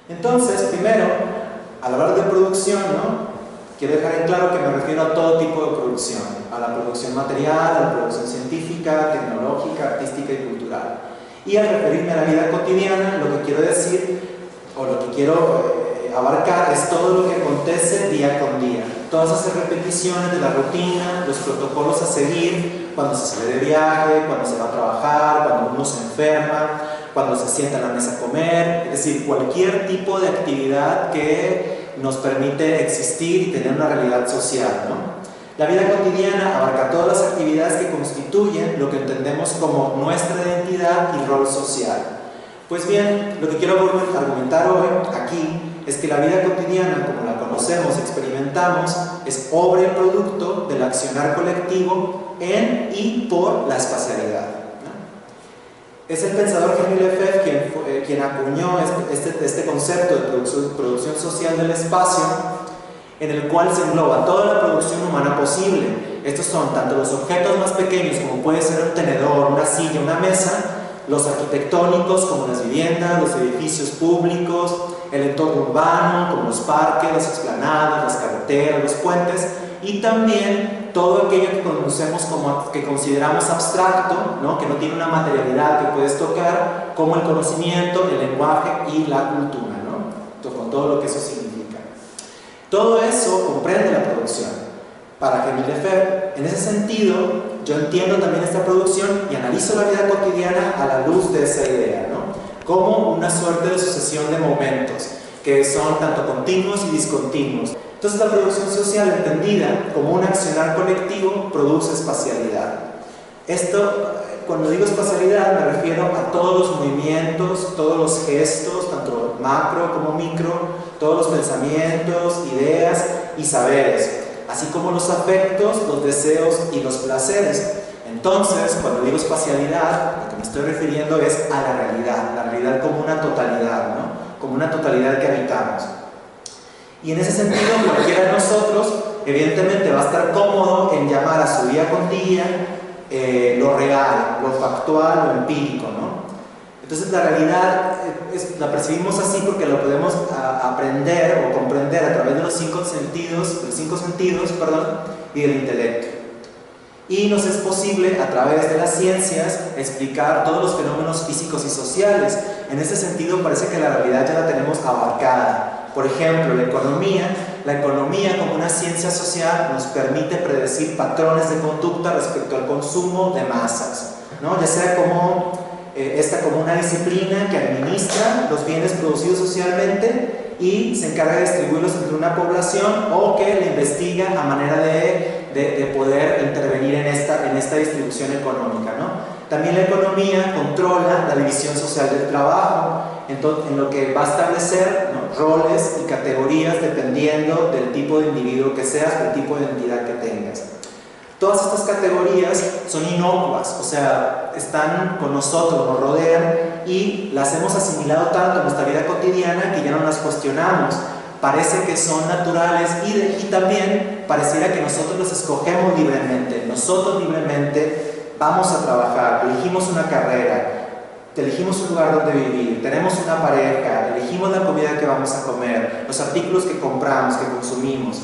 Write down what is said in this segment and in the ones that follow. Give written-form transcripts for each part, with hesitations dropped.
Entonces, primero, al hablar de producción, ¿no?, quiero dejar en claro que me refiero a todo tipo de producción, a la producción material, a la producción científica, tecnológica, artística y cultural. Y al referirme a la vida cotidiana, lo que quiero decir, o lo que quiero abarcar, es todo lo que acontece día con día. Todas esas repeticiones de la rutina, los protocolos a seguir, cuando se sale de viaje, cuando se va a trabajar, cuando uno se enferma, cuando se sienta a la mesa a comer, es decir, cualquier tipo de actividad que nos permite existir y tener una realidad social, ¿no? La vida cotidiana abarca todas las actividades que constituyen lo que entendemos como nuestra identidad y rol social. Pues bien, lo que quiero argumentar hoy, aquí, es que la vida cotidiana, como la conocemos, experimentamos, es obra y producto del accionar colectivo en y por la espacialidad. Es el pensador Henri Lefebvre quien acuñó este concepto de producción social del espacio, en el cual se engloba toda la producción humana posible. Estos son tanto los objetos más pequeños, como puede ser un tenedor, una silla, una mesa, los arquitectónicos, como las viviendas, los edificios públicos, el entorno urbano, como los parques, las explanadas, las carreteras, los puentes, y también todo aquello que conocemos como, que consideramos abstracto, ¿no?, que no tiene una materialidad que puedes tocar, como el conocimiento, el lenguaje y la cultura, ¿no?, con todo lo que eso significa. Todo eso comprende la producción. Para Henri Lefebvre, en ese sentido, yo entiendo también esta producción y analizo la vida cotidiana a la luz de esa idea, ¿no?, como una suerte de sucesión de momentos que son tanto continuos y discontinuos. Entonces la producción social, entendida como un accionar colectivo, produce espacialidad. Esto, cuando digo espacialidad, me refiero a todos los movimientos, todos los gestos, tanto macro como micro, todos los pensamientos, ideas y saberes, así como los afectos, los deseos y los placeres. Entonces, cuando digo espacialidad, lo que me estoy refiriendo es a la realidad como una totalidad, ¿no?, como una totalidad que habitamos. Y en ese sentido, cualquiera de nosotros, evidentemente, va a estar cómodo en llamar a su día con día lo real, lo factual, lo empírico, ¿no? Entonces, la realidad la percibimos así porque lo podemos aprender o comprender a través de los cinco sentidos, y del intelecto. Y nos es posible, a través de las ciencias, explicar todos los fenómenos físicos y sociales. En ese sentido, parece que la realidad ya la tenemos abarcada. Por ejemplo, la economía como una ciencia social nos permite predecir patrones de conducta respecto al consumo de masas, ¿no?, ya sea como una disciplina que administra los bienes producidos socialmente y se encarga de distribuirlos entre una población, o que la investiga a manera de poder intervenir en esta distribución económica, ¿no? También la economía controla la división social del trabajo, en lo que va a establecer, ¿no?, roles y categorías dependiendo del tipo de individuo que seas, del tipo de entidad que tengas. Todas estas categorías son inocuas, o sea, están con nosotros, nos rodean y las hemos asimilado tanto en nuestra vida cotidiana que ya no las cuestionamos. Parece que son naturales y también pareciera que nosotros las escogemos libremente. Nosotros libremente vamos a trabajar, elegimos una carrera, elegimos un lugar donde vivir, tenemos una pareja, elegimos la comida que vamos a comer, los artículos que compramos, que consumimos.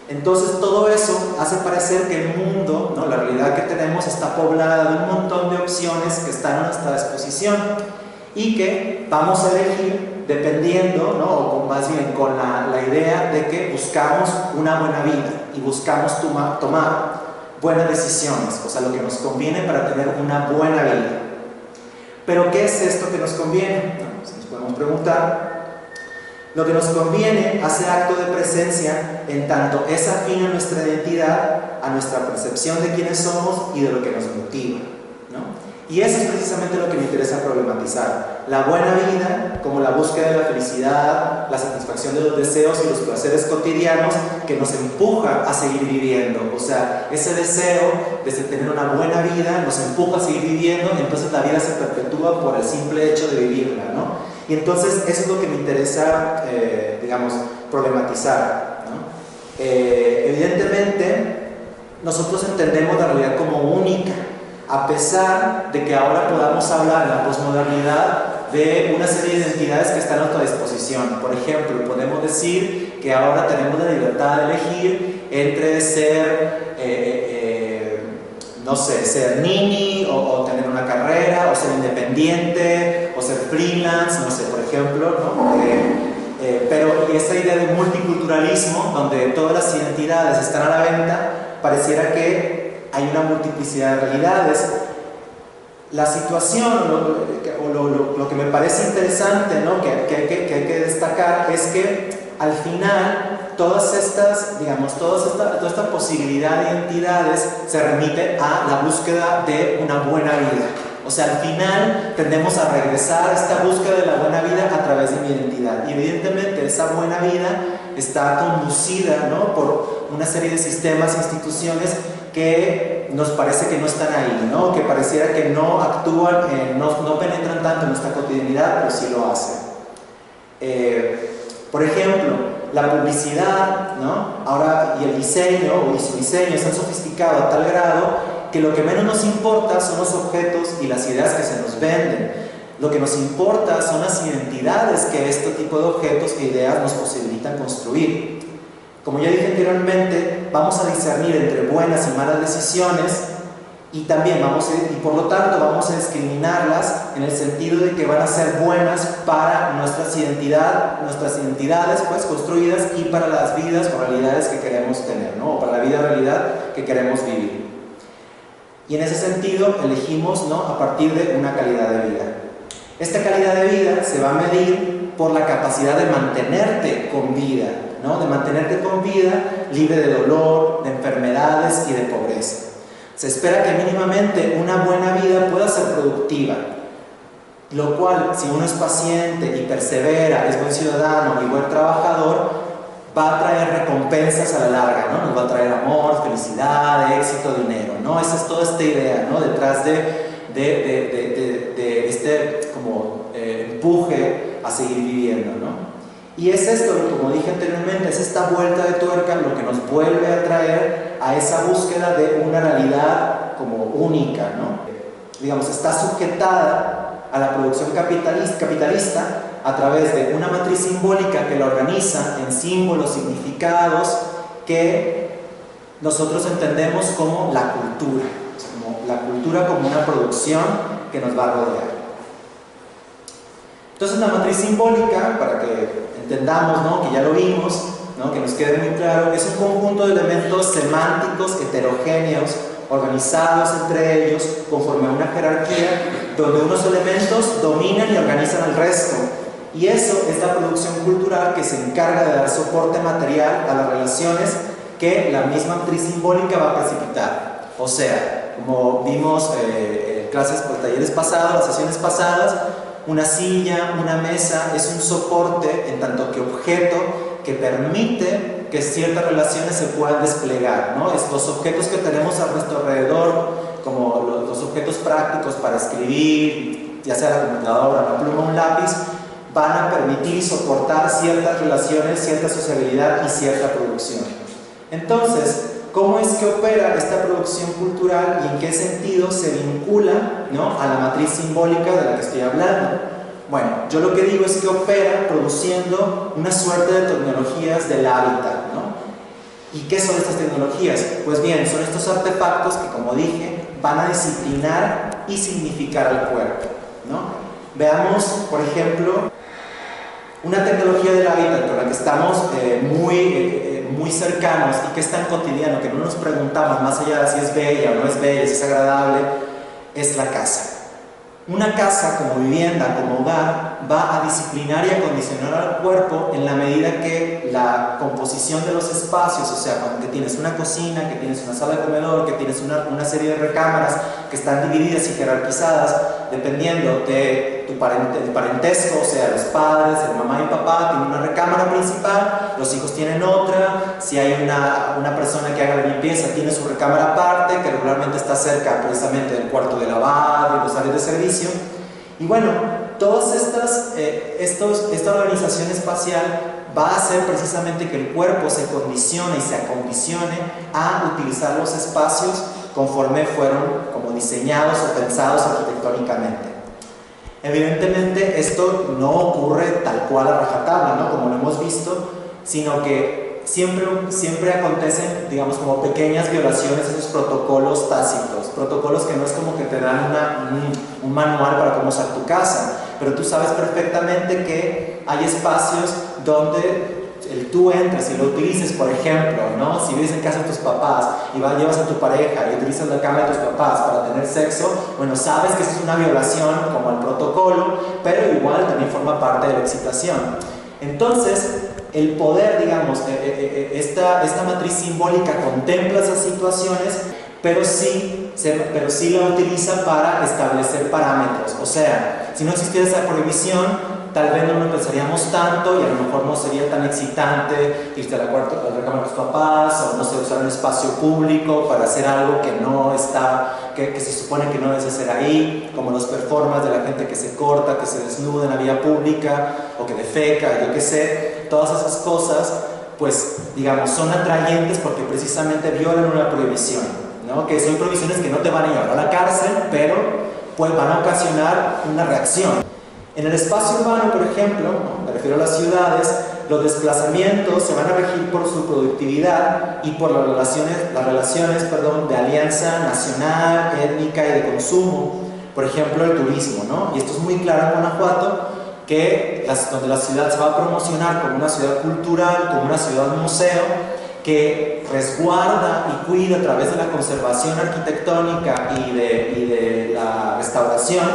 Entonces todo eso hace parecer que el mundo, ¿no?, la realidad que tenemos, está poblada de un montón de opciones que están a nuestra disposición y que vamos a elegir dependiendo, ¿no?, o más bien con la idea de que buscamos una buena vida y buscamos tomar buenas decisiones, o sea, lo que nos conviene para tener una buena vida. Pero ¿qué es esto que nos conviene? ¿No? Si nos podemos preguntar. Lo que nos conviene hace acto de presencia en tanto es afín a nuestra identidad, a nuestra percepción de quiénes somos y de lo que nos motiva, ¿no? Y eso es precisamente lo que me interesa problematizar. La buena vida como la búsqueda de la felicidad, la satisfacción de los deseos y los placeres cotidianos que nos empuja a seguir viviendo. O sea, ese deseo de tener una buena vida nos empuja a seguir viviendo, y entonces la vida se perpetúa por el simple hecho de vivirla, ¿no? Y entonces eso es lo que me interesa, digamos, problematizar, ¿no? Evidentemente, nosotros entendemos la realidad como única, a pesar de que ahora podamos hablar en la posmodernidad de una serie de identidades que están a nuestra disposición. Por ejemplo, podemos decir que ahora tenemos la libertad de elegir entre ser, no sé, ser nini o tener una carrera, o ser independiente, o ser freelance, no sé, por ejemplo, ¿no? Pero esa idea de multiculturalismo, donde todas las identidades están a la venta, pareciera que hay una multiplicidad de realidades. La situación, lo que me parece interesante, ¿no? que hay que destacar, es que al final todas estas, digamos, toda esta posibilidad de identidades se remite a la búsqueda de una buena vida. O sea, al final tendemos a regresar a esta búsqueda de la buena vida a través de mi identidad. Y evidentemente esa buena vida está conducida, ¿no? por una serie de sistemas e instituciones que nos parece que no están ahí, ¿no? Que pareciera que no actúan, no penetran tanto en nuestra cotidianidad, pero sí lo hacen. Por ejemplo, la publicidad, ¿no? Ahora, y el diseño, y su diseño se han sofisticado a tal grado que lo que menos nos importa son los objetos y las ideas que se nos venden. Lo que nos importa son las identidades que este tipo de objetos e ideas nos posibilitan construir. Como ya dije anteriormente, vamos a discernir entre buenas y malas decisiones y también y por lo tanto vamos a discriminarlas en el sentido de que van a ser buenas para nuestras identidades pues, construidas y para las vidas o realidades que queremos tener, ¿no? O para la vida o realidad que queremos vivir. Y en ese sentido elegimos, ¿no? A partir de una calidad de vida. Esta calidad de vida se va a medir por la capacidad de mantenerte con vida, ¿no? De mantenerte con vida, libre de dolor, de enfermedades y de pobreza. Se espera que mínimamente una buena vida pueda ser productiva, lo cual, si uno es paciente y persevera, es buen ciudadano y buen trabajador, va a traer recompensas a la larga, ¿no? Nos va a traer amor, felicidad, éxito, dinero, ¿no? Esa es toda esta idea, ¿no? Detrás de este como empuje a seguir viviendo, ¿no? Y es esto, como dije anteriormente, es esta vuelta de tuerca lo que nos vuelve a traer a esa búsqueda de una realidad como única, ¿no? Digamos, está sujetada a la producción capitalista a través de una matriz simbólica que la organiza en símbolos, significados que nosotros entendemos como la cultura, o sea, como la cultura como una producción que nos va a rodear. Entonces la matriz simbólica, para que entendamos, ¿no? Que ya lo vimos, ¿no? Que nos quede muy claro, es un conjunto de elementos semánticos heterogéneos, organizados entre ellos conforme a una jerarquía, donde unos elementos dominan y organizan al resto. Y eso es la producción cultural que se encarga de dar soporte material a las relaciones que la misma matriz simbólica va a precipitar. O sea, como vimos en clases, talleres pasados, las sesiones pasadas, una silla, una mesa es un soporte en tanto que objeto que permite que ciertas relaciones se puedan desplegar, ¿no? Los objetos que tenemos a nuestro alrededor, como los objetos prácticos para escribir, ya sea la computadora, la pluma o un lápiz, van a permitir soportar ciertas relaciones, cierta sociabilidad y cierta producción. Entonces, ¿cómo es que opera esta producción cultural y en qué sentido se vincula, ¿no? A la matriz simbólica de la que estoy hablando? Bueno, yo lo que digo es que opera produciendo una suerte de tecnologías del hábitat, ¿no? ¿Y qué son estas tecnologías? Pues bien, son estos artefactos que, como dije, van a disciplinar y significar al cuerpo, ¿no? Veamos, por ejemplo, una tecnología del hábitat con la que estamos muy cercanos y que es tan cotidiano que no nos preguntamos más allá de si es bella o no es bella, si es agradable, es la casa. Una casa como vivienda, como hogar, va a disciplinar y a condicionar al cuerpo en la medida que la composición de los espacios, o sea, cuando tienes una cocina, que tienes una sala de comedor, que tienes una serie de recámaras que están divididas y jerarquizadas dependiendo de tu parentesco, o sea, los padres, el mamá y papá tienen una recámara principal, los hijos tienen otra, si hay una persona que haga la limpieza tiene su recámara aparte, que regularmente está cerca precisamente del cuarto de lavado y los áreas de servicio. Y bueno, todas esta organización espacial va a hacer precisamente que el cuerpo se condicione y se acondicione a utilizar los espacios conforme fueron como diseñados o pensados arquitectónicamente. Evidentemente esto no ocurre tal cual a rajatabla, ¿no? Como lo hemos visto, sino que siempre acontecen, digamos, como pequeñas violaciones a esos protocolos tácitos, protocolos que no es como que te dan un manual para cómo usar tu casa, pero tú sabes perfectamente que hay espacios donde tú entras y lo utilices, por ejemplo, ¿no? Si vives en casa de tus papás y llevas a tu pareja y utilizas la cama de tus papás para tener sexo, bueno, sabes que eso es una violación como el protocolo, pero igual también forma parte de la excitación. Entonces, el poder, digamos, esta matriz simbólica contempla esas situaciones, pero sí la utiliza para establecer parámetros. O sea, si no existiera esa prohibición, tal vez no lo pensaríamos tanto y a lo mejor no sería tan excitante irte a la cama de tus papás, o no sé, usar un espacio público para hacer algo que no está, que se supone que no debes hacer ahí, como los performances de la gente que se corta, que se desnuda en la vía pública, o que defeca, yo qué sé. Todas esas cosas, pues, digamos, son atrayentes porque precisamente violan una prohibición, ¿no? Que son prohibiciones que no te van a llevar a la cárcel, pero pues van a ocasionar una reacción. En el espacio urbano, por ejemplo, ¿no? Me refiero a las ciudades, los desplazamientos se van a regir por su productividad y por las relaciones de alianza nacional, étnica y de consumo. Por ejemplo, el turismo, ¿no? Y esto es muy claro en Guanajuato, donde la ciudad se va a promocionar como una ciudad cultural, como una ciudad museo, que resguarda y cuida a través de la conservación arquitectónica y de la restauración,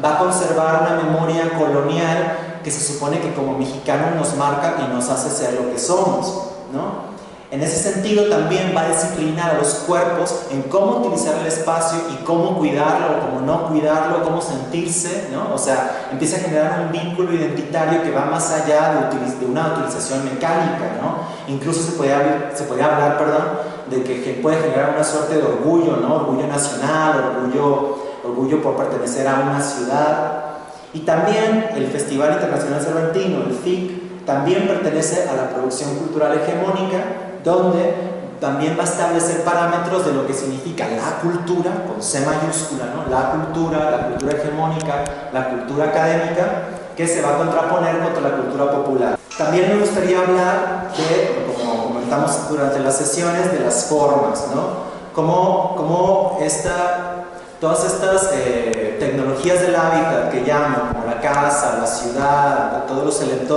va a conservar una memoria colonial que se supone que como mexicanos nos marca y nos hace ser lo que somos, ¿no? En ese sentido también va a disciplinar a los cuerpos en cómo utilizar el espacio y cómo cuidarlo o cómo no cuidarlo, cómo sentirse, ¿no? O sea, empieza a generar un vínculo identitario que va más allá de una utilización mecánica, ¿no? Incluso se puede hablar, de que puede generar una suerte de orgullo, ¿no? Orgullo nacional, orgullo por pertenecer a una ciudad. Y también el Festival Internacional Cervantino, el FIC, también pertenece a la producción cultural hegemónica, donde también va a establecer parámetros de lo que significa la cultura, con C mayúscula, ¿no? La cultura hegemónica, la cultura académica, que se va a contraponer contra la cultura popular. También me gustaría hablar de, como comentamos durante las sesiones, de las formas, ¿no? Cómo todas estas tecnologías del hábitat que llamo, como la casa, la ciudad, todos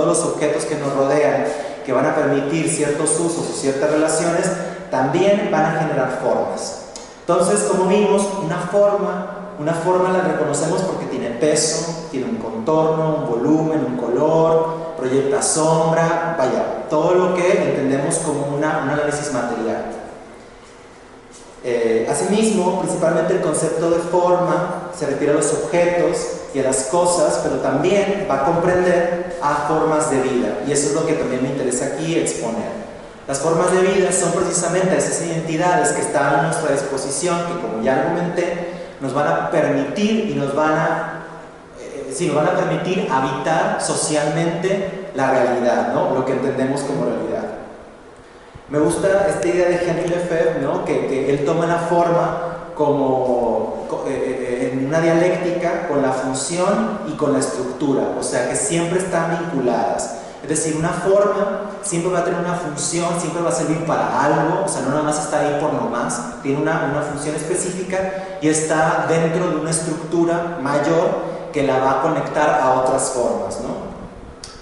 los objetos que nos rodean, que van a permitir ciertos usos o ciertas relaciones, también van a generar formas. Entonces, como vimos, una forma la reconocemos porque tiene peso, tiene un contorno, un volumen, un color, proyecta sombra, vaya, todo lo que entendemos como un análisis material. Asimismo, principalmente el concepto de forma se refiere a los objetos y a las cosas, pero también va a comprender a formas de vida, y eso es lo que también me interesa aquí exponer. Las formas de vida son precisamente esas identidades que están a nuestra disposición, que, como ya argumenté, nos van a permitir nos van a permitir habitar socialmente la realidad, ¿no? Lo que entendemos como realidad. Me gusta esta idea de Henri Lefebvre, ¿no? que él toma la forma en una dialéctica con la función y con la estructura, o sea que siempre están vinculadas. Es decir, una forma siempre va a tener una función, siempre va a servir para algo, o sea, no nada más está ahí por nomás, tiene una función específica y está dentro de una estructura mayor que la va a conectar a otras formas, ¿no?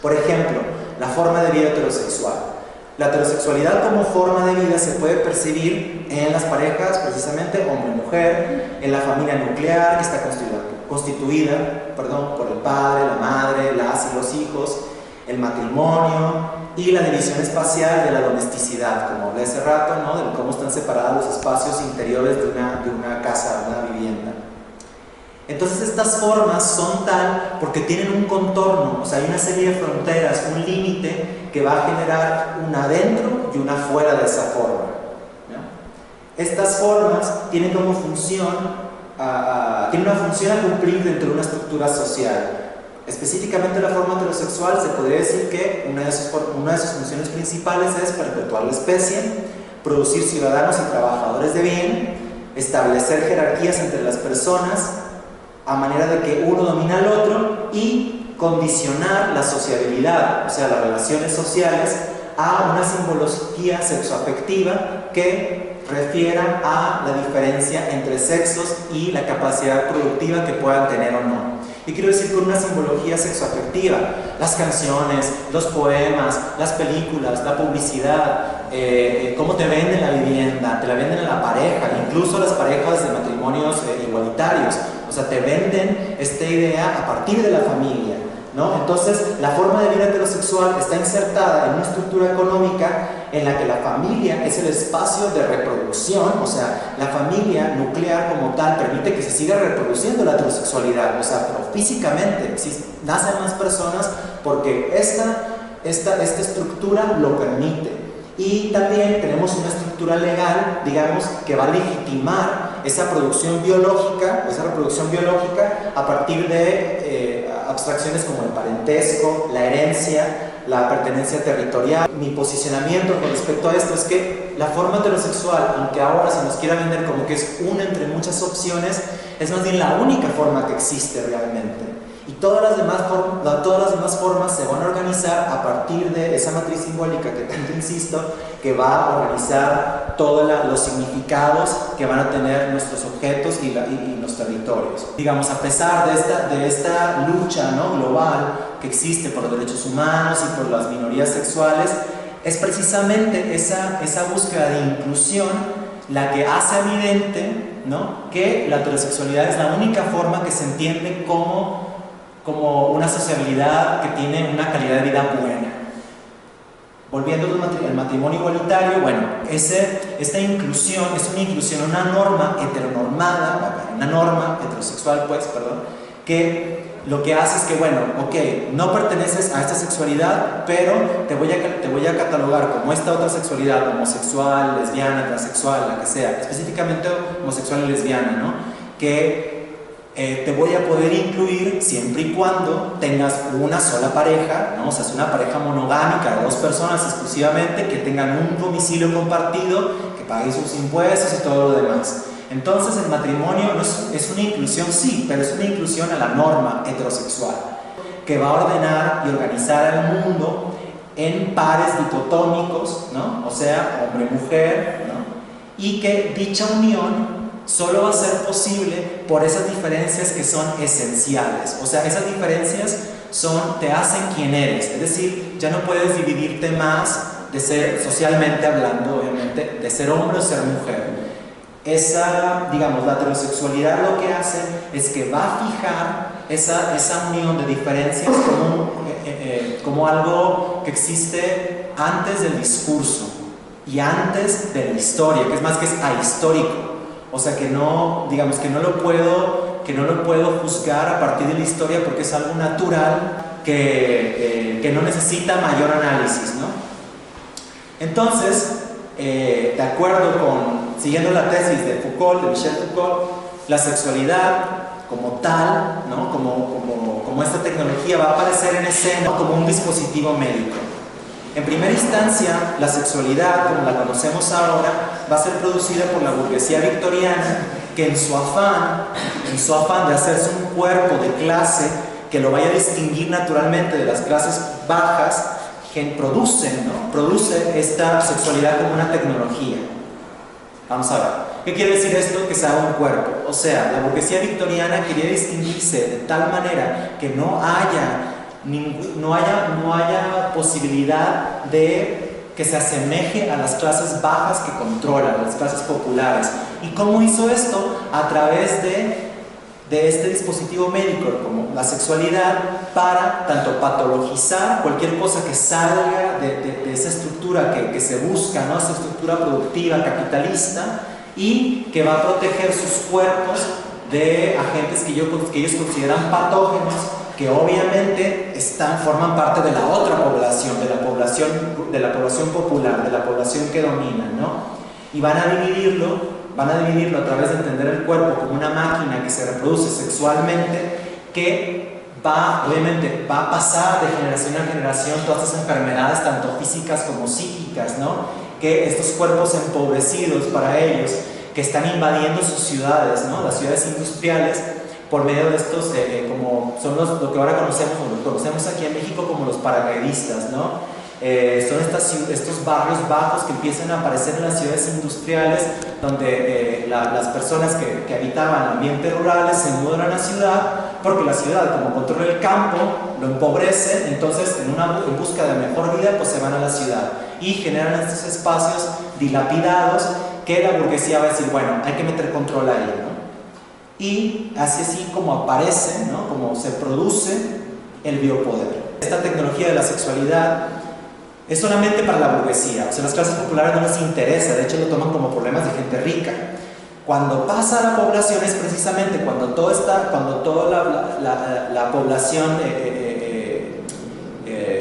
Por ejemplo, la forma de vida heterosexual. La heterosexualidad como forma de vida se puede percibir en las parejas, precisamente hombre-mujer, en la familia nuclear que está constituida por el padre, la madre, las y los hijos, el matrimonio y la división espacial de la domesticidad, como hablé hace rato, ¿no? De cómo están separados los espacios interiores de una casa, de una vivienda. Entonces estas formas son tal porque tienen un contorno, o sea, hay una serie de fronteras, un límite que va a generar una adentro y una fuera de esa forma, ¿no? Estas formas tienen como función, tienen una función a cumplir dentro de una estructura social. Específicamente la forma heterosexual se podría decir que una de sus funciones principales es perpetuar la especie, producir ciudadanos y trabajadores de bien, establecer jerarquías entre las personas, a manera de que uno domina al otro y condicionar la sociabilidad, o sea, las relaciones sociales, a una simbología sexoafectiva que refiera a la diferencia entre sexos y la capacidad productiva que puedan tener o no. Y quiero decir con una simbología sexoafectiva, las canciones, los poemas, las películas, la publicidad, cómo te venden la vivienda, te la venden a la pareja, incluso las parejas de matrimonios igualitarios, o sea, te venden esta idea a partir de la familia, ¿no? Entonces, la forma de vida heterosexual está insertada en una estructura económica en la que la familia es el espacio de reproducción, o sea, la familia nuclear como tal permite que se siga reproduciendo la heterosexualidad, o sea, pero físicamente nacen más personas porque esta estructura lo permite. Y también tenemos una estructura legal, digamos, que va a legitimar esa producción biológica, esa reproducción biológica a partir de abstracciones como el parentesco, la herencia, la pertenencia territorial. Mi posicionamiento con respecto a esto es que la forma heterosexual, aunque ahora se nos quiera vender como que es una entre muchas opciones, es más bien la única forma que existe realmente. Y todas las demás formas se van a organizar a partir de esa matriz simbólica que tanto insisto, que va a organizar todos los significados que van a tener nuestros objetos y los territorios. Digamos, a pesar de esta lucha, ¿no?, global que existe por los derechos humanos y por las minorías sexuales, es precisamente esa búsqueda de inclusión la que hace evidente, ¿no?, que la heterosexualidad es la única forma que se entiende como una sociabilidad que tiene una calidad de vida buena. Volviendo al matrimonio igualitario, bueno, esta inclusión es una inclusión, una norma heteronormada, una norma heterosexual, pues, perdón, que lo que hace es que, bueno, ok, no perteneces a esta sexualidad, pero te voy a catalogar como esta otra sexualidad, homosexual, lesbiana, transexual, la que sea, específicamente homosexual y lesbiana, ¿no? Que te voy a poder incluir siempre y cuando tengas una sola pareja, ¿no? O sea, es una pareja monogámica de 2 personas exclusivamente, que tengan un domicilio compartido, que paguen sus impuestos y todo lo demás. Entonces, el matrimonio es una inclusión, sí, pero es una inclusión a la norma heterosexual, que va a ordenar y organizar el mundo en pares dicotómicos, ¿no? O sea, hombre-mujer, ¿no? Y que dicha unión solo va a ser posible por esas diferencias que son esenciales. O sea, esas diferencias te hacen quien eres. Es decir, ya no puedes dividirte más de ser, socialmente hablando, obviamente, de ser hombre o ser mujer. Digamos, la heterosexualidad lo que hace es que va a fijar esa unión de diferencias como algo que existe antes del discurso y antes de la historia, que es más que es ahistórico. O sea, que no lo puedo juzgar a partir de la historia porque es algo natural que no necesita mayor análisis, ¿no? Entonces, de acuerdo siguiendo la tesis de Foucault, de Michel Foucault, la sexualidad como tal, ¿no?, como esta tecnología va a aparecer en escena como un dispositivo médico. En primera instancia, la sexualidad, como la conocemos ahora, va a ser producida por la burguesía victoriana, que en su afán de hacerse un cuerpo de clase que lo vaya a distinguir naturalmente de las clases bajas, produce esta sexualidad como una tecnología. Vamos a ver, ¿qué quiere decir esto? Que se haga un cuerpo. O sea, la burguesía victoriana quería distinguirse de tal manera que no haya posibilidad de que se asemeje a las clases bajas que controlan, a las clases populares. ¿Y cómo hizo esto? A través de este dispositivo médico, como la sexualidad, para tanto patologizar cualquier cosa que salga de esa estructura que se busca, ¿no?, esa estructura productiva capitalista, y que va a proteger sus cuerpos de agentes que ellos consideran patógenos, que obviamente forman parte de la otra población, de la población popular, de la población que domina, ¿no? Y van a dividirlo a través de entender el cuerpo como una máquina que se reproduce sexualmente, que obviamente va a pasar de generación a generación todas estas enfermedades, tanto físicas como psíquicas, ¿no?, que estos cuerpos empobrecidos para ellos, que están invadiendo sus ciudades, ¿no?, las ciudades industriales, por medio de estos, como son lo que ahora conocemos, o lo conocemos aquí en México como los paracaidistas, ¿no? Son estos barrios bajos que empiezan a aparecer en las ciudades industriales, donde las personas que habitaban ambientes rurales se mudan a la ciudad, porque la ciudad, como controla el campo, lo empobrece. Entonces en busca de mejor vida, pues se van a la ciudad y generan estos espacios dilapidados que la burguesía va a decir, bueno, hay que meter control ahí, ¿no? Y así como aparece, ¿no? Como se produce el biopoder. Esta tecnología de la sexualidad es solamente para la burguesía, o sea, las clases populares no les interesa, de hecho lo toman como problemas de gente rica. Cuando pasa a la población es precisamente cuando toda la población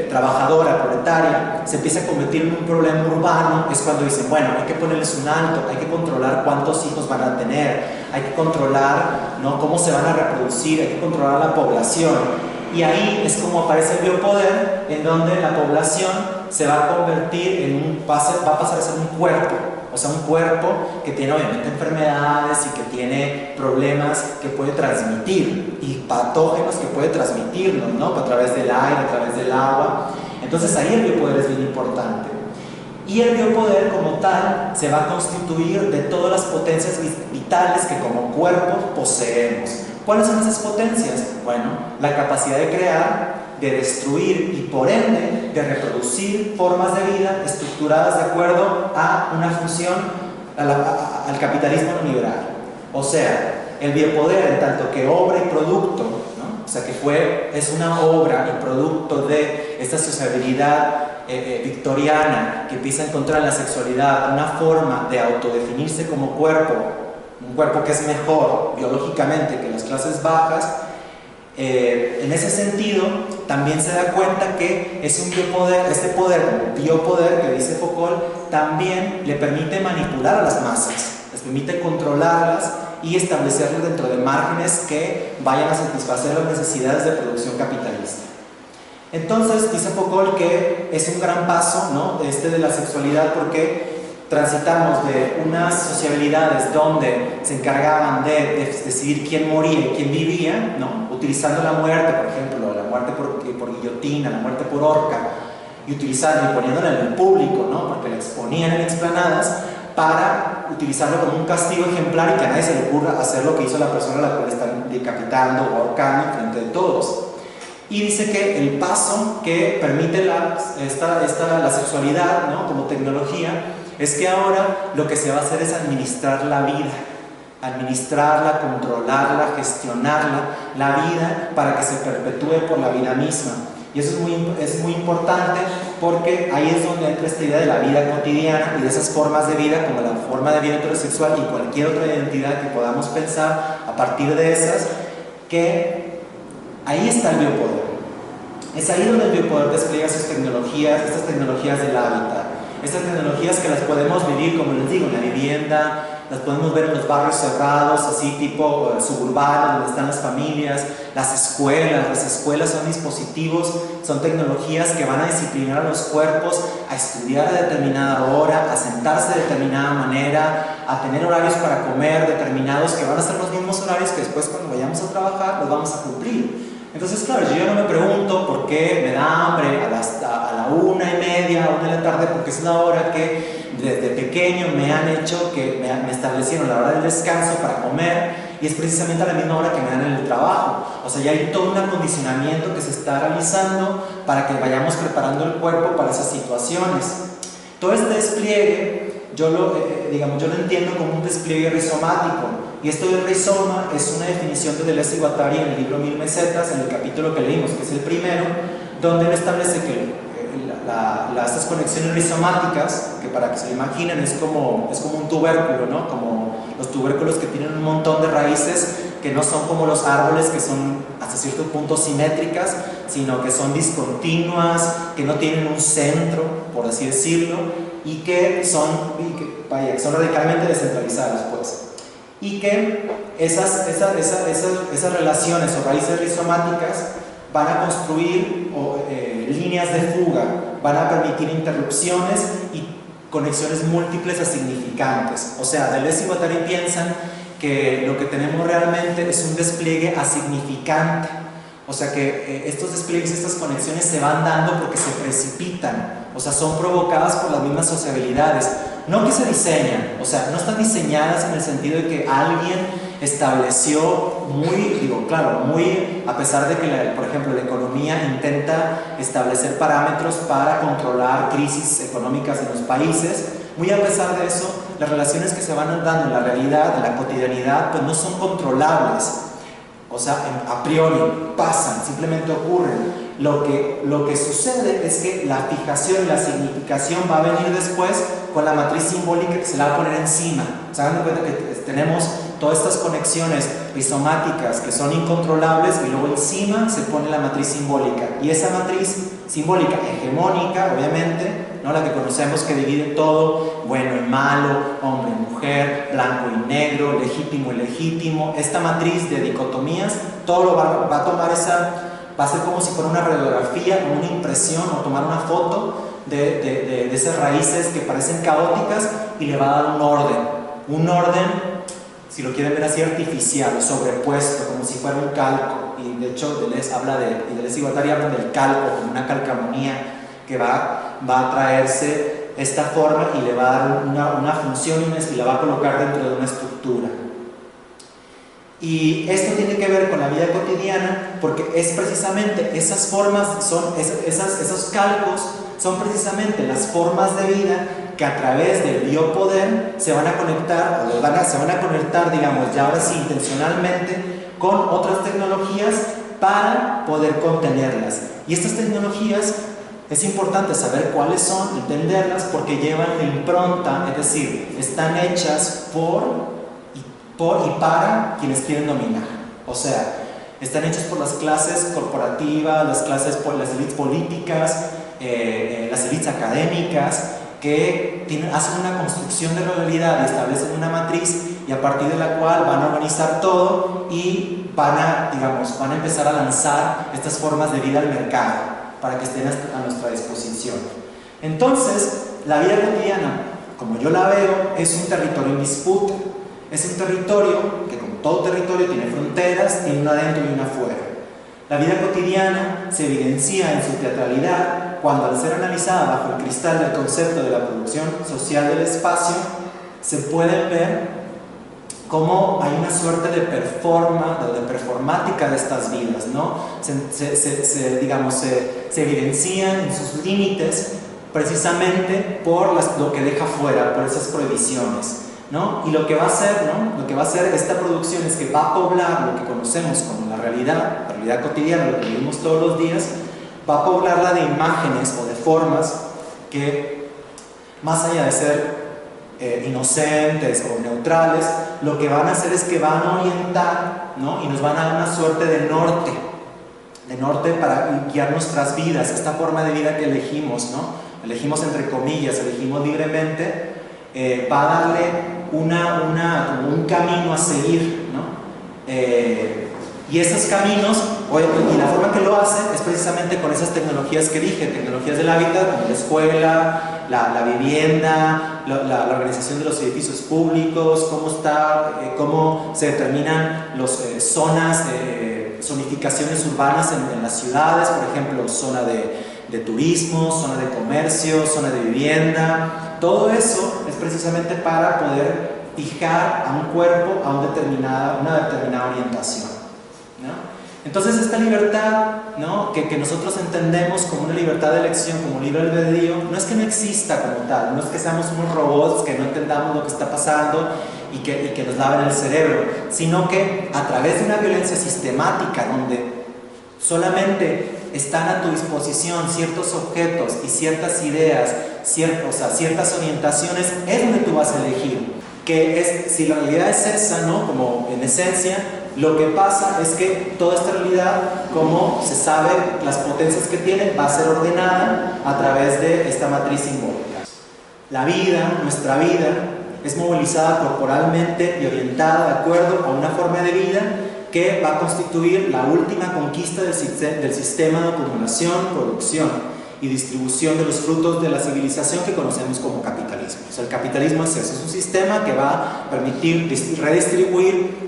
trabajadora, proletaria, se empieza a convertir en un problema urbano, es cuando dicen, bueno, hay que ponerles un alto, hay que controlar cuántos hijos van a tener, hay que controlar, ¿no?, cómo se van a reproducir, hay que controlar a la población. Y ahí es como aparece el biopoder, en donde la población se va a convertir en va a pasar a ser un cuerpo, o sea, un cuerpo que tiene obviamente enfermedades y que tiene problemas que puede transmitir y patógenos que puede transmitirnos, ¿no?, a través del aire, a través del agua. Entonces ahí el biopoder es bien importante. Y el biopoder como tal se va a constituir de todas las potencias vitales que como cuerpo poseemos. ¿Cuáles son esas potencias? Bueno, la capacidad de crear, de destruir y por ende de reproducir formas de vida estructuradas de acuerdo a una función, al capitalismo liberal. O sea, el biopoder en tanto que obra y producto, ¿no? O sea, que es una obra y producto de esta sociabilidad victoriana que empieza a encontrar en la sexualidad una forma de autodefinirse como cuerpo, un cuerpo que es mejor biológicamente que las clases bajas. En ese sentido, también se da cuenta que es un biopoder, este biopoder que dice Foucault, también le permite manipular a las masas, les permite controlarlas y establecerlas dentro de márgenes que vayan a satisfacer las necesidades de producción capitalista. Entonces, dice Foucault que es un gran paso, ¿no?, de la sexualidad, porque transitamos de unas sociabilidades donde se encargaban de decidir quién moría y quién vivía, ¿no?, utilizando la muerte, por ejemplo, la muerte por guillotina, la muerte por horca, y poniéndola en el público, ¿no?, porque la exponían en explanadas, para utilizarlo como un castigo ejemplar y que a nadie se le ocurra hacer lo que hizo la persona a la cual están decapitando o ahorcando frente de todos. Y dice que el paso que permite la sexualidad, ¿no?, como tecnología, es que ahora lo que se va a hacer es administrar la vida, administrarla, controlarla, gestionarla, la vida, para que se perpetúe por la vida misma. Y eso es muy importante, porque ahí es donde entra esta idea de la vida cotidiana y de esas formas de vida, como la forma de vida heterosexual y cualquier otra identidad que podamos pensar a partir de esas, que ahí está el biopoder. Es ahí donde el biopoder despliega estas tecnologías del hábitat. Estas tecnologías que las podemos vivir, como les digo, en la vivienda, las podemos ver en los barrios cerrados, así tipo suburbanos, donde están las familias, las escuelas son dispositivos, son tecnologías que van a disciplinar a los cuerpos a estudiar a determinada hora, a sentarse de determinada manera, a tener horarios para comer determinados, que van a ser los mismos horarios que después cuando vayamos a trabajar los vamos a cumplir. Entonces, claro, yo ya no me pregunto por qué me da hambre a la 1:30, 1 de la tarde, porque es una hora que desde pequeño me han hecho, que me establecieron la hora del descanso para comer, y es precisamente a la misma hora que me dan en el trabajo. O sea, ya hay todo un acondicionamiento que se está realizando para que vayamos preparando el cuerpo para esas situaciones. Todo este despliegue, yo lo entiendo como un despliegue rizomático. Y esto del rizoma es una definición de Deleuze y Guattari en el libro Mil Mesetas, en el capítulo que leímos, que es el primero, donde él establece que estas conexiones rizomáticas, que para que se lo imaginen es como un tubérculo, ¿no?, como los tubérculos que tienen un montón de raíces que no son como los árboles, que son hasta cierto punto simétricas, sino que son discontinuas, que no tienen un centro, por así decirlo, y que son radicalmente descentralizadas, pues. Y que esas relaciones o raíces rizomáticas van a construir líneas de fuga, van a permitir interrupciones y conexiones múltiples a significantes. O sea, Deleuze y Guattari piensan que lo que tenemos realmente es un despliegue asignificante. O sea que estos despliegues, estas conexiones se van dando porque se precipitan, o sea, son provocadas por las mismas sociabilidades, no que se diseñan, o sea, no están diseñadas en el sentido de que alguien estableció muy, a pesar de que, por ejemplo, la economía intenta establecer parámetros para controlar crisis económicas en los países, muy a pesar de eso, las relaciones que se van dando en la realidad, en la cotidianidad, pues no son controlables. O sea, a priori pasan, simplemente ocurren. Lo que sucede es que la fijación y la significación va a venir después con la matriz simbólica que se la va a poner encima. Se dan cuenta que tenemos todas estas conexiones rizomáticas que son incontrolables y luego encima se pone la matriz simbólica. Y esa matriz simbólica hegemónica, obviamente, ¿no? La que conocemos que divide todo, bueno y malo, hombre y mujer, blanco y negro, legítimo y legítimo, esta matriz de dicotomías, todo lo va a tomar va a ser como si fuera una radiografía, una impresión o tomar una foto de esas raíces que parecen caóticas y le va a dar un orden, si lo quieren ver así, artificial, sobrepuesto, como si fuera un calco. Y de hecho Deleuze y Guattari hablan del calco, como una calcamonía que va a traerse esta forma y le va a dar una función y la va a colocar dentro de una estructura. Y esto tiene que ver con la vida cotidiana porque es precisamente esas formas, esos calcos son precisamente las formas de vida que a través del biopoder se van a conectar, se van a conectar, digamos, ya ahora sí intencionalmente, con otras tecnologías para poder contenerlas. Y estas tecnologías es importante saber cuáles son, entenderlas, porque llevan la impronta, es decir, están hechas por y para quienes quieren dominar. O sea, están hechos por las clases corporativas, las élites políticas, las élites académicas, que hacen una construcción de realidad y establecen una matriz y a partir de la cual van a organizar todo y van a empezar a lanzar estas formas de vida al mercado para que estén a nuestra disposición. Entonces, la vida cotidiana, como yo la veo, es un territorio en disputa. Es un territorio que, como todo territorio, tiene fronteras, tiene una adentro y una afuera. La vida cotidiana se evidencia en su teatralidad cuando, al ser analizada bajo el cristal del concepto de la producción social del espacio, se puede ver cómo hay una suerte de performática de estas vidas, ¿no? Se evidencian en sus límites precisamente por lo que deja fuera, por esas prohibiciones, ¿no? Y lo que va a hacer, ¿no? Lo que va a hacer esta producción es que va a poblar lo que conocemos como la realidad cotidiana, lo que vivimos todos los días, va a poblarla de imágenes o de formas que, más allá de ser inocentes o neutrales, lo que van a hacer es que van a orientar, ¿no? Y nos van a dar una suerte de norte para guiar nuestras vidas, esta forma de vida que elegimos, ¿no? Elegimos entre comillas, elegimos libremente, va a darle como un camino a seguir, ¿no? Y esos caminos, y la forma que lo hace es precisamente con esas tecnologías que dije, tecnologías del hábitat, como la escuela, la vivienda, la organización de los edificios públicos, cómo se determinan las zonas, zonificaciones urbanas en las ciudades, por ejemplo, zona de turismo, zona de comercio, zona de vivienda. Todo eso es precisamente para poder fijar a un cuerpo a una determinada orientación, ¿no? Entonces esta libertad, ¿no? que nosotros entendemos como una libertad de elección, como libre albedrío, no es que no exista como tal, no es que seamos unos robots que no entendamos lo que está pasando y que nos laven el cerebro, sino que a través de una violencia sistemática donde solamente están a tu disposición ciertos objetos y ciertas ideas, ciertas orientaciones, es donde tú vas a elegir. Si la realidad es esa, ¿no? Como en esencia, lo que pasa es que toda esta realidad, como se sabe, las potencias que tiene, va a ser ordenada a través de esta matriz simbólica. La vida, nuestra vida, es movilizada corporalmente y orientada de acuerdo a una forma de vida que va a constituir la última conquista del sistema de acumulación, producción. y distribución de los frutos de la civilización que conocemos como capitalismo. O sea, el capitalismo es eso, es un sistema que va a permitir redistribuir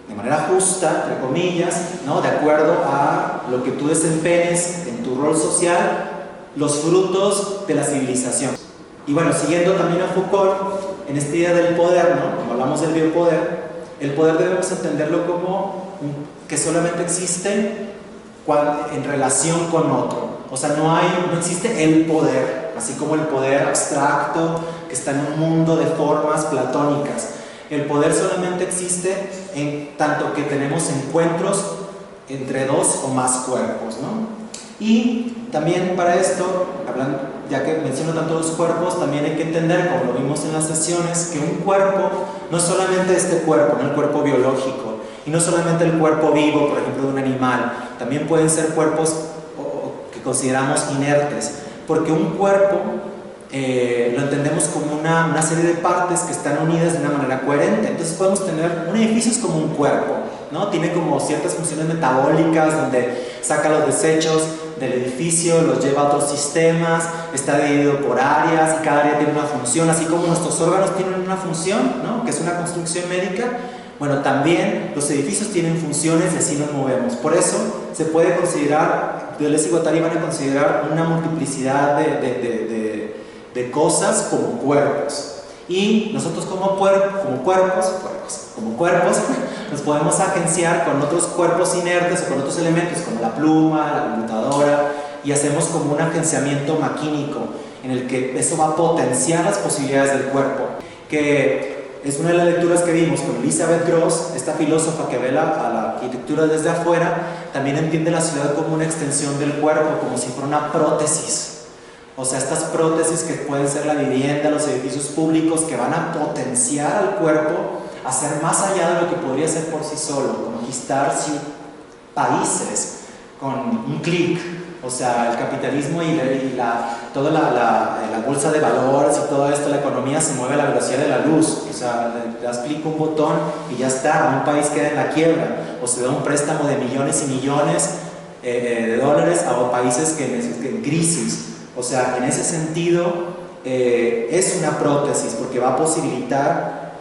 de manera justa, entre comillas, ¿no?, de acuerdo a lo que tú desempeñes en tu rol social, los frutos de la civilización. Y bueno, siguiendo también a Foucault, en esta idea del poder, ¿no?, como hablamos del biopoder, el poder debemos entenderlo como que solamente existe en relación con otro. O sea, no existe el poder, así como el poder abstracto que está en un mundo de formas platónicas. El poder solamente existe en tanto que tenemos encuentros entre dos o más cuerpos, ¿no? Y también para esto, ya que menciono tanto los cuerpos, también hay que entender, como lo vimos en las sesiones, que un cuerpo no es solamente este cuerpo, no el cuerpo biológico, y no solamente el cuerpo vivo, por ejemplo, de un animal, también pueden ser cuerpos que consideramos inertes, porque un cuerpo lo entendemos como una serie de partes que están unidas de una manera coherente. Entonces podemos tener, un edificio es como un cuerpo, ¿no? Tiene como ciertas funciones metabólicas donde saca los desechos del edificio, los lleva a otros sistemas, está dividido por áreas y cada área tiene una función, así como nuestros órganos tienen una función, ¿no?, que es una construcción médica. Bueno, también los edificios tienen funciones y así nos movemos. Por eso se puede considerar, Deleuze y Guattari van a considerar una multiplicidad de cosas como cuerpos. Y nosotros como cuerpos nos podemos agenciar con otros cuerpos inertes o con otros elementos como la pluma, la computadora, y hacemos como un agenciamiento maquínico en el que eso va a potenciar las posibilidades del cuerpo, que es una de las lecturas que vimos con Elisabeth Gross, esta filósofa que ve a la arquitectura desde afuera. También entiende la ciudad como una extensión del cuerpo, como si fuera una prótesis. O sea, estas prótesis que pueden ser la vivienda, los edificios públicos, que van a potenciar al cuerpo a ser más allá de lo que podría ser por sí solo, conquistar países con un clic. O sea, el capitalismo y toda la bolsa de valores y todo esto, la economía se mueve a la velocidad de la luz. O sea, le das clic un botón y ya está, un país queda en la quiebra, o se da un préstamo de millones y millones de dólares a países que en crisis. O sea, en ese sentido es una prótesis, porque va a posibilitar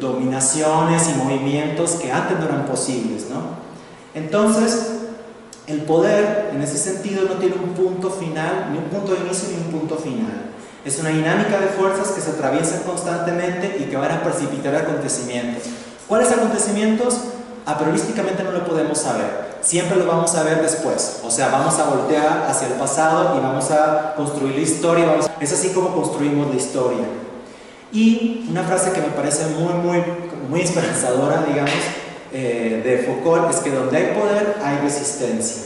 dominaciones y movimientos que antes no eran posibles, ¿no? Entonces, el poder, en ese sentido, no tiene un punto final, ni un punto de inicio, ni un punto final. Es una dinámica de fuerzas que se atraviesan constantemente y que van a precipitar acontecimientos. ¿Cuáles acontecimientos? A priorísticamente no lo podemos saber. Siempre lo vamos a ver después. O sea, vamos a voltear hacia el pasado y vamos a construir la historia. Es así como construimos la historia. Y una frase que me parece muy esperanzadora, digamos, de Foucault, es que donde hay poder hay resistencia.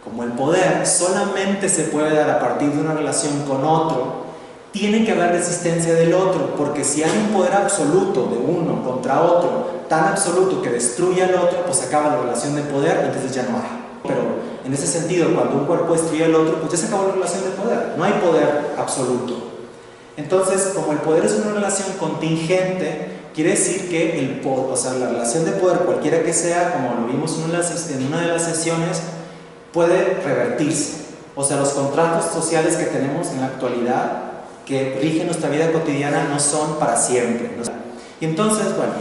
Como el poder solamente se puede dar a partir de una relación con otro, tiene que haber resistencia del otro, porque si hay un poder absoluto de uno contra otro, tan absoluto que destruye al otro, pues acaba la relación de poder y entonces ya no hay. Pero en ese sentido, cuando un cuerpo destruye al otro, pues ya se acabó la relación de poder, no hay poder absoluto. Entonces, como el poder es una relación contingente, quiere decir que la relación de poder, cualquiera que sea, como lo vimos en una de las sesiones, puede revertirse. O sea, los contratos sociales que tenemos en la actualidad, que rigen nuestra vida cotidiana, no son para siempre, ¿no? Y entonces, bueno,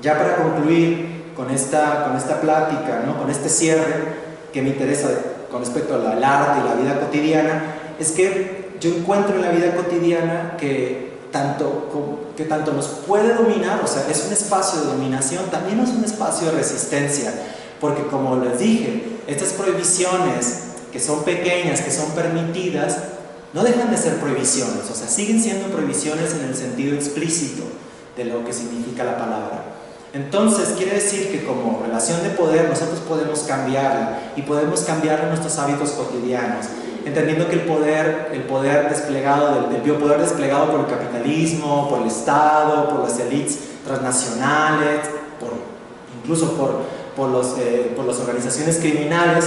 ya para concluir con esta plática, ¿no?, con este cierre que me interesa con respecto al arte y la vida cotidiana, es que yo encuentro en la vida cotidiana que tanto nos puede dominar, o sea, es un espacio de dominación, también es un espacio de resistencia, porque como les dije, estas prohibiciones que son pequeñas, que son permitidas, no dejan de ser prohibiciones, o sea, siguen siendo prohibiciones en el sentido explícito de lo que significa la palabra. Entonces, quiere decir que como relación de poder nosotros podemos cambiarla, y podemos cambiar nuestros hábitos cotidianos, entendiendo que el poder desplegado, del biopoder desplegado por el capitalismo, por el Estado, por las élites transnacionales, incluso por las organizaciones criminales,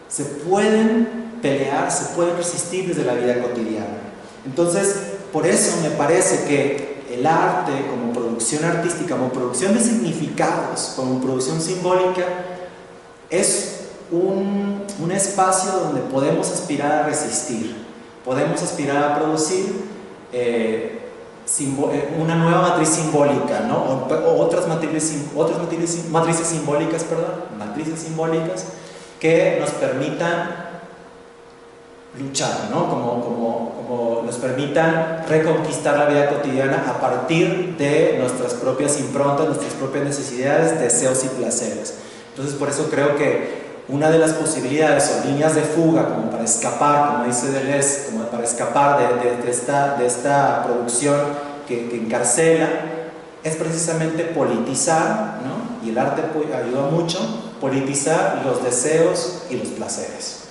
se pueden pelear, se pueden resistir desde la vida cotidiana. Entonces, por eso me parece que el arte como producción artística, como producción de significados, como producción simbólica, es un espacio donde podemos aspirar a resistir, podemos aspirar a producir una nueva matriz simbólica, ¿no? o otras matrices simbólicas, matrices simbólicas que nos permitan luchar, ¿no? como nos permitan reconquistar la vida cotidiana a partir de nuestras propias improntas, nuestras propias necesidades, deseos y placeres. Entonces, por eso creo que una de las posibilidades o líneas de fuga como para escapar, como dice Deleuze, como para escapar de esta producción que encarcela, es precisamente politizar, ¿no? Y el arte ayuda mucho, politizar los deseos y los placeres.